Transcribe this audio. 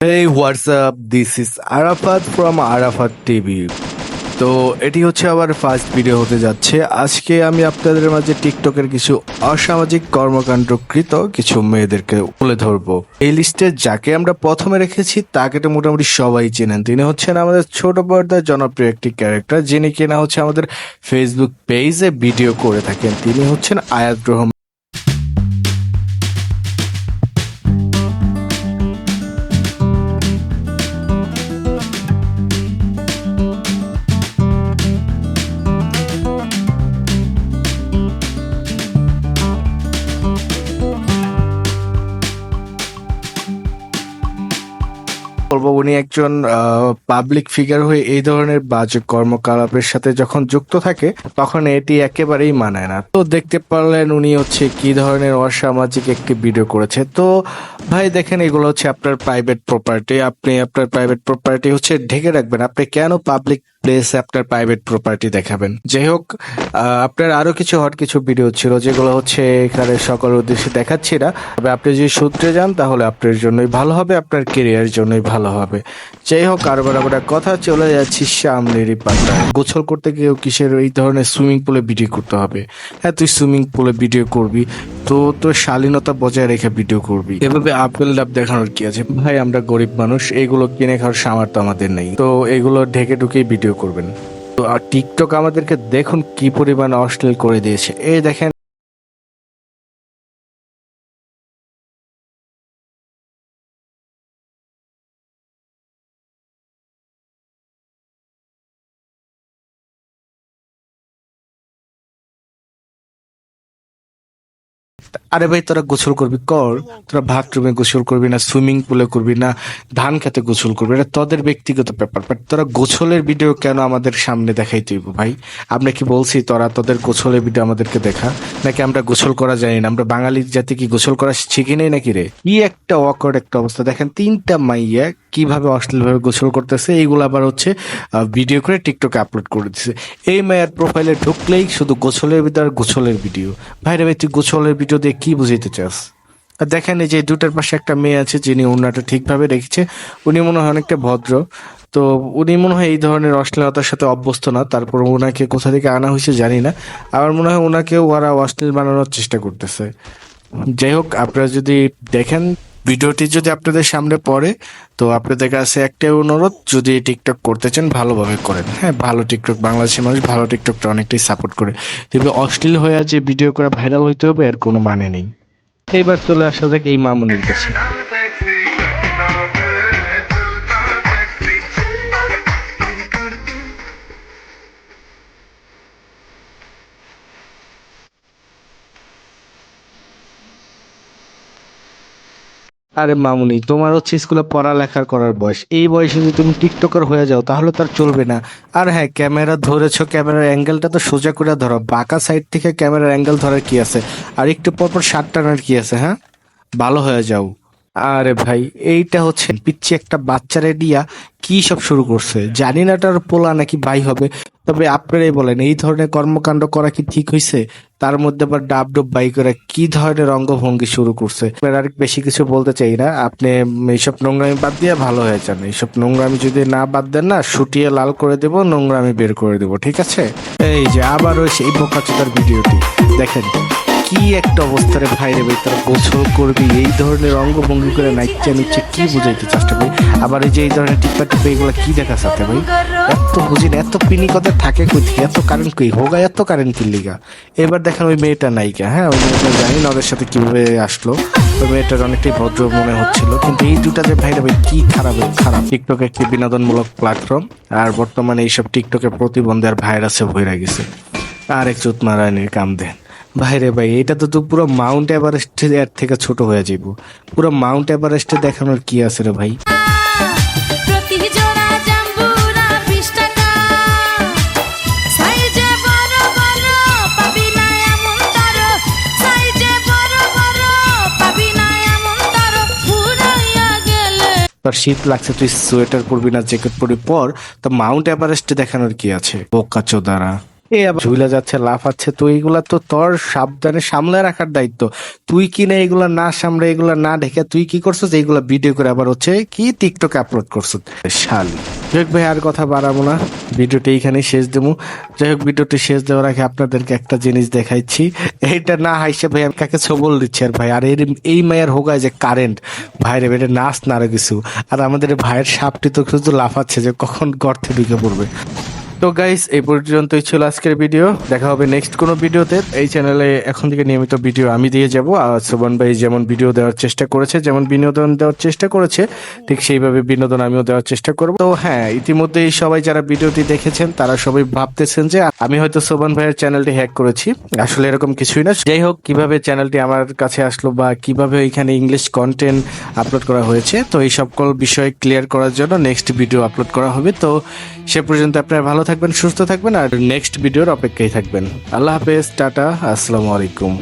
Hey, what's up? This is Arafat from Arafat TV. তো এটি হচ্ছে আমার ফার্স্ট ভিডিও হতে যাচ্ছে। আজকে আমি আপনাদের মাঝে টিকটকের কিছু অসামাজিক কর্মকাণ্ডকৃত কিছু মেয়েদেরকে তুলে ধরবো। এই লিস্টে যাকে আমরা প্রথমে রেখেছি তাকে তো মোটামুটি সবাই চেনেন। তিনি হচ্ছেন আমাদের ছোট পর্দার জনপ্রিয় একটি ক্যারেক্টার, যিনি কিনা হচ্ছে আমাদের ফেসবুক পেজে ভিডিও করে থাকেন। তিনি হচ্ছেন আয়াত রহমান। বলবো উনি একজন পাবলিক ফিগার হয়ে এই ধরনের বাজে কর্মকলাপের সাথে যখন যুক্ত থাকে তখন এটি একেবারেই মানায় না। তো দেখতে পারলেন উনি হচ্ছে কি ধরনের অসামাজিক একটি ভিডিও করেছে। তো ভাই দেখেন, এগুলো হচ্ছে আপনার প্রাইভেট প্রপার্টি। আপনি আপনার প্রাইভেট প্রপার্টি হচ্ছে ঢেকে রাখবেন। আপনি কেন পাবলিক প্লেসে আপনার প্রাইভেট প্রপার্টি দেখাবেন? যাই হোক, আপনার আরো কিছু হট কিছু ভিডিও ছিল যেগুলো হচ্ছে এখানে সকল উদ্দেশ্যে দেখাচ্ছি না। তবে আপনি যদি সূত্রে যান তাহলে আপনার জন্যই ভালো হবে, আপনার কেরিয়ার জন্যই ভালো হবে। যাই হোক, আরো বড় কথা, চলে যাচ্ছি সামনেরই পাতায়। গোসল করতে গিয়েও কিসের এই ধরনের সুইমিং পুলে ভিডিও করতে হবে? হ্যাঁ, তুই সুইমিং পুলে ভিডিও করবি তো তোর শালীনতা বজায় রেখে ভিডিও করবি। এভাবে আপেল ডাব দেখানোর কি আছে? ভাই আমরা গরিব মানুষ, এগুলো কিনে খাওয়ার সামর্থ্য আমাদের নেই। তো এগুলো ঢেকে ঢুকেই ভিডিও করবেন। তো আর টিকটক আমাদেরকে দেখুন কি পরিমাণ অশ্লীল করে দিয়েছে। এই দেখেন, আরে ভাই তোরা গোসল করবি কর, তোরা বাথরুমে গোসল করবি না, সুইমিং পুলে করবি না, ধান খেতে গোসল করবি, এটা তোদের ব্যক্তিগত ব্যাপার। বাট তোরা গোসলের ভিডিও কেন আমাদের সামনে দেখাই তুই ভাই? আমরা কি বলছি তোরা তোদের গোসলের ভিডিও আমাদেরকে দেখা? নাকি আমরা গোসল করা জানি না? আমরা বাঙালি জাতি কি গোসল করা শিখি নাই নাকি রে? কি একটা অকওয়ার্ড একটা অবস্থা। দেখেন তিনটা মাইয়া কিভাবে অশ্লীল ভাবে গোসল করতেছে, এইগুলো আবার হচ্ছে ভিডিও করে টিকটকে আপলোড করে দিচ্ছে। এই মায়ের প্রোফাইলে ঢুকলেই শুধু গোসলের ভিডিও আর গোসলের ভিডিও। ভাইরে ভাই, তুই গোসলের ভিডিও দিয়ে কি বুঝাইতে চাস? আর দেখেন এই যে দুটার পাশে একটা মেয়ে আছে যিনি ওড়নাটা ঠিকভাবে রেখেছে। উনি মনে হয় অনেকটা ভদ্র। তো উনি মনে হয় এই ধরনের অশ্লীলতার সাথে অভ্যস্ত না। তারপর ওনাকে কোথা থেকে আনা হয়েছে জানি না। আমার মনে হয় ওনাকেও ওরা অশ্লীল বানানোর চেষ্টা করতেছে। যাই হোক, আপনারা যদি দেখেন ভিডিওটি যদি আপনাদের সামনে পড়ে, তো আপনাদের কাছে একটাই অনুরোধ, যদি টিকটক করতে চান ভালোভাবে করেন। হ্যাঁ, ভালো টিকটক, বাংলাদেশের মানুষ ভালো টিকটকটা অনেকটাই সাপোর্ট করে। তবে অশ্লীল হয়ে যে ভিডিও করে ভাইরাল হইতে হবে এর কোনো মানে নেই। এইবার চলে আসা যাক এই মামুনির কাছে। আরে মামুনি, তোমার হচ্ছে স্কুলে পড়ালেখা করার বয়স। এই বয়সে যদি তুমি টিকটকার হয়ে যাও তাহলে তার চলবে না। আর হ্যাঁ, ক্যামেরা ধরেছো, ক্যামেরার অ্যাঙ্গেলটা তো সোজা করে ধরো। বাঁকা সাইড থেকে ক্যামেরার অ্যাঙ্গেল ধরার কি আছে? আর একটু পরপর শার্ট টানার কি আছে? হ্যাঁ, ভালো হয়ে যাও। আরে ভাই, এইটা হচ্ছে পিচ্ছি একটা বাচ্চারে দিয়া কি সব শুরু করছে। জানি না তার পোলা নাকি ভাই হবে। তবে আপনারাই বলেন, এই ধরনের কর্মকাণ্ড করা কি ঠিক হয়েছে? তার মধ্যে আবার ডাব ডুব বাই করে কি ধরনের অঙ্গভঙ্গি শুরু করছে। আর বেশি কিছু বলতে চাই না। আপনি এইসব নোংরামি বাদ দিয়ে ভালো হয়ে যান। এইসব নোংরামি যদি না বাদ দেন না, শুটিয়ে লাল করে দেবো, নোংরামি বের করে দেবো, ঠিক আছে? এই যে আবার ওই সেই বোকাচোদার ভিডিওটি দেখেন, কি একটা অবস্থা রে ভাই রে ভাই। তারা গোসল করবি এই ধরনের অঙ্গভঙ্গি করে নাইচা নিচ্ছে, কি বুঝাইতে চাষটা ভাই? আবার এই যে এই ধরনের টিপ্পা টিপ্পা এগুলো কি দেখা সাথে ভাই? এত বুঝি না, এত পিনি কথা থাকে কই থেকে? এত কারেন্ট কই হোগা, এত কারেন্ট কি লিগা? এবার দেখেন ওই মেয়েটা নায়িকা। হ্যাঁ, ওই মেয়েটা জানি না ওদের সাথে কিভাবে আসলো। ওই মেয়েটার অনেকটাই ভদ্র মনে হচ্ছিল, কিন্তু এই দুটা যে ভাই রে ভাই কি খারাপ খারাপ। টিকটক একটি বিনোদনমূলক প্ল্যাটফর্ম, আর বর্তমানে এইসব টিকটকের প্রতিবন্ধী আর ভাইরাসে ভরে গেছে। আর এক চুত মারানির কাম দেন ভাইরে ভাই। এটা তো পুরো মাউন্ট এভারেস্ট এর থেকে ছোট হয়ে যাইব। পুরো মাউন্ট এভারেস্টে দেখানোর কি আছে রে ভাই? তোর শীত লাগছে, তুই সোয়েটার পরবি না জ্যাকেট পরবি পর। তো মাউন্ট এভারেস্টে দেখানোর কি আছে বোকা চোদারা? এ আবার ঝুলে যাচ্ছে, লাফাচ্ছে, তো এইগুলা তো তোর সাবধানে সামলে রাখার দায়িত্ব। তুই কি না এগুলা না সামলে, এগুলা না ঢেকে তুই কি করছিস, এইগুলা ভিডিও করে আবার হচ্ছে কি টিকটকে আপলোড করছিস শালি। যাই হোক ভাই, আর কথা বাড়াবো না, ভিডিওটি এইখানেই শেষ দেবো। যাই হোক, ভিডিওটি শেষ দেওয়ার আগে আপনাদেরকে একটা জিনিস দেখাইছি। এইটা না হাইসে ভাই আমি কাকে ছবল দিচ্ছি আর ভাই, আর এই মায়ের হোগায় যে কারেন্ট ভাইরে বেটে নাচ না আরো কিছু। আর আমাদের এই ভাইয়ের সাপটি তো শুধু লাফাচ্ছে যে কখন গর্তে ঢুকে পড়বে। তো গাইস, এই পর্যন্তই ছিল আজকের ভিডিও। দেখা হবে নেক্সট কোনো ভিডিওতে। এই চ্যানেলে এখন থেকে নিয়মিত ভিডিও আমি দিয়ে যাব। আর সোবান ভাই যেমন ভিডিও দেওয়ার চেষ্টা করেছে, যেমন বিনোদন দেওয়ার চেষ্টা করেছে, ঠিক সেইভাবে বিনোদন আমিও দেওয়ার চেষ্টা করব। তো হ্যাঁ, ইতিমধ্যেই সবাই যারা ভিডিওটি দেখেছেন তারা সবাই ভাবতেছেন যে আমি হয়তো সোবান ভাইয়ের চ্যানেলটি হ্যাক করেছি। আসলে এরকম কিছুই না। যাই হোক, কিভাবে চ্যানেলটি আমার কাছে আসলো বা কিভাবে এখানে ইংলিশ কন্টেন্ট আপলোড করা হয়েছে, তো এই সকল বিষয় ক্লিয়ার করার জন্য নেক্সট ভিডিও আপলোড করা হবে। তো সে পর্যন্ত আপনারা ভালো থাকবেন, সুস্থ থাকবেন, আর নেক্সট ভিডিওর অপেক্ষায় থাকবেন। আল্লাহ হাফেজ, টাটা, আসসালামু আলাইকুম।